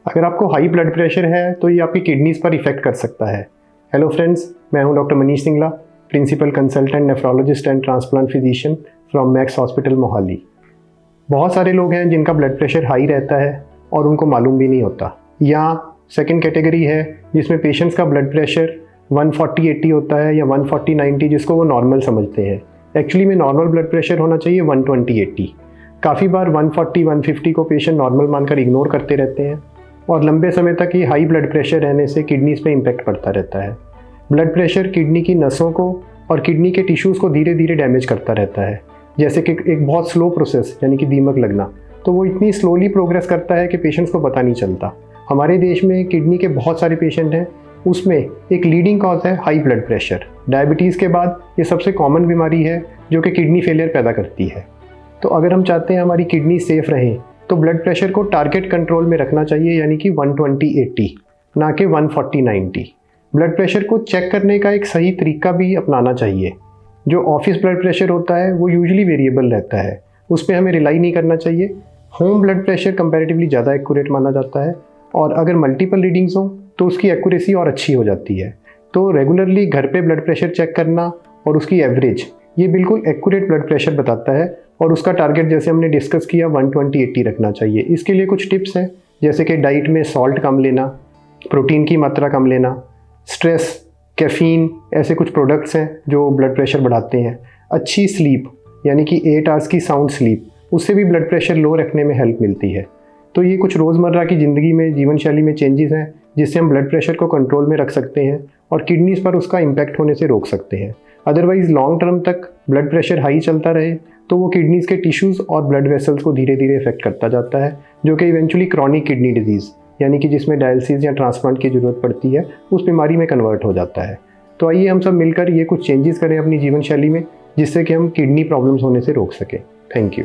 अगर आपको high blood pressure है तो ये आपकी किडनीज़ पर इफ़ेक्ट कर सकता है। हेलो फ्रेंड्स, मैं हूं doctor Manish Singla, principal consultant nephrologist and transplant physician from Max hospital Mohali. बहुत सारे लोग हैं जिनका ब्लड प्रेशर हाई रहता है और उनको मालूम भी नहीं होता। या सेकंड कैटेगरी है जिसमें पेशेंट्स का ब्लड प्रेशर 140/80 होता है या 140/90, जिसको वो नॉर्मल समझते हैं। एक्चुअली में नॉर्मल ब्लड प्रेशर होना चाहिए 120/80। काफ़ी बार 140-150 को पेशेंट नॉर्मल मानकर इग्नोर करते रहते हैं और लंबे समय तक ये हाई ब्लड प्रेशर रहने से किडनीज़ पे इम्पैक्ट पड़ता रहता है। ब्लड प्रेशर किडनी की नसों को और किडनी के टिश्यूज़ को धीरे धीरे डैमेज करता रहता है, जैसे कि एक बहुत स्लो प्रोसेस यानी कि दीमक लगना। तो वो इतनी स्लोली प्रोग्रेस करता है कि पेशेंट्स को पता नहीं चलता। हमारे देश में किडनी के बहुत सारे पेशेंट हैं, उसमें एक लीडिंग कॉज है हाई ब्लड प्रेशर। डायबिटीज़ के बाद ये सबसे कॉमन बीमारी है जो कि किडनी फेलियर पैदा करती है। तो अगर हम चाहते हैं हमारी किडनी सेफ रहें तो ब्लड प्रेशर को टारगेट कंट्रोल में रखना चाहिए, यानी कि 120/80, ना कि 140/90। ब्लड प्रेशर को चेक करने का एक सही तरीका भी अपनाना चाहिए। जो ऑफिस ब्लड प्रेशर होता है वो यूजुअली वेरिएबल रहता है, उस पर हमें रिलाई नहीं करना चाहिए। होम ब्लड प्रेशर कंपैरेटिवली ज़्यादा एक्यूरेट माना जाता है और अगर मल्टीपल रीडिंग्स हों तो उसकी एक्यूरेसी और अच्छी हो जाती है। तो रेगुलरली घर पे ब्लड प्रेशर चेक करना और उसकी एवरेज, ये बिल्कुल एक्यूरेट ब्लड प्रेशर बताता है और उसका टारगेट जैसे हमने डिस्कस किया 120/80 रखना चाहिए। इसके लिए कुछ टिप्स हैं, जैसे कि डाइट में सॉल्ट कम लेना, प्रोटीन की मात्रा कम लेना, स्ट्रेस, कैफ़ीन, ऐसे कुछ प्रोडक्ट्स हैं जो ब्लड प्रेशर बढ़ाते हैं। अच्छी स्लीप यानी कि 8 आवर्स की साउंड स्लीप, उससे भी ब्लड प्रेशर लो रखने में हेल्प मिलती है। तो ये कुछ रोज़मर्रा की ज़िंदगी में, जीवन शैली में चेंजेस हैं जिससे हम ब्लड प्रेशर को कंट्रोल में रख सकते हैं और किडनीज़ पर उसका इम्पैक्ट होने से रोक सकते हैं। अदरवाइज़ लॉन्ग टर्म तक ब्लड प्रेशर हाई चलता रहे तो वो किडनीज़ के टिश्यूज़ और ब्लड वेसल्स को धीरे धीरे इफेक्ट करता जाता है, जो कि इवेंचुअली क्रॉनिक किडनी डिजीज़ यानी कि जिसमें डायलिसिस या ट्रांसप्लांट की ज़रूरत पड़ती है, उस बीमारी में कन्वर्ट हो जाता है। तो आइए हम सब मिलकर ये कुछ चेंजेस करें अपनी जीवन शैली में, जिससे कि हम किडनी प्रॉब्लम्स होने से रोक सकें। Thank you.